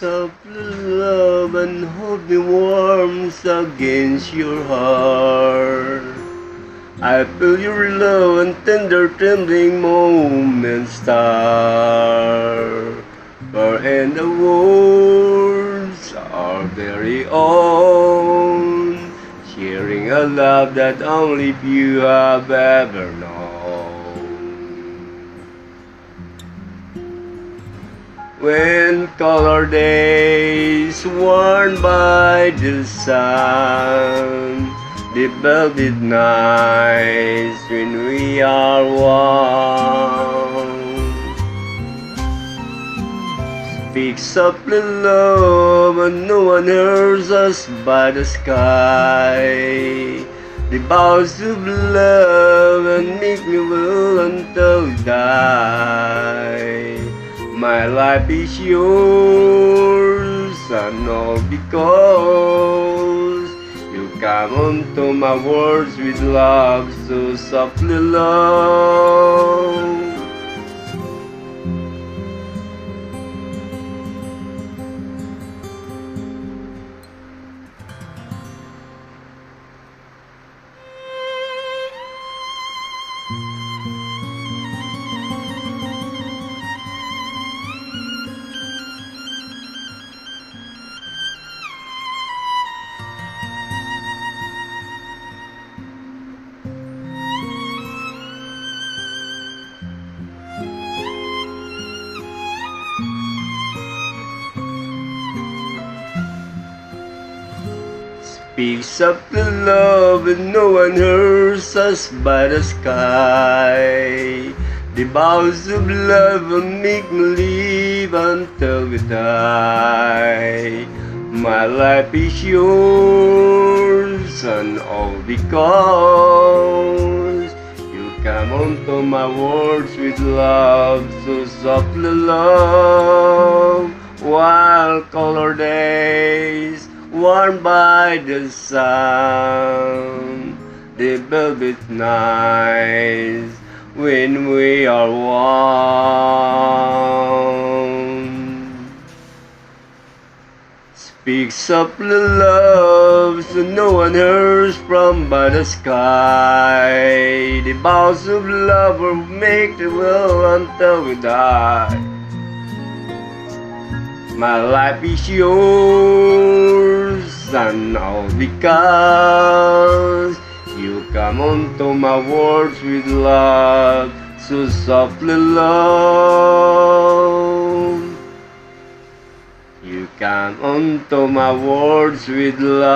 softly love and hold me warm against your heart. I feel your love and tender trembling moments start. For in the words our very own, sharing a love that only few have ever known. When color days worn by the sun, the velvet nights when we are one, speak softly love and no one hears us by the sky. The vows of love and make me will until we die. My life is yours and all because you come onto my words with love so softly love. Speaks of the love and no one hears us by the sky. The vows of love will make me live until we die. My life is yours and all because you come onto my words with love so softly love. While color days warmed by the sun, the velvet nights when we are one. Speak softly love so no one hears from by the sky. The vows of love will make the will until we die. My life is yours and all because you come onto my words with love so softly love. You come onto my words with love.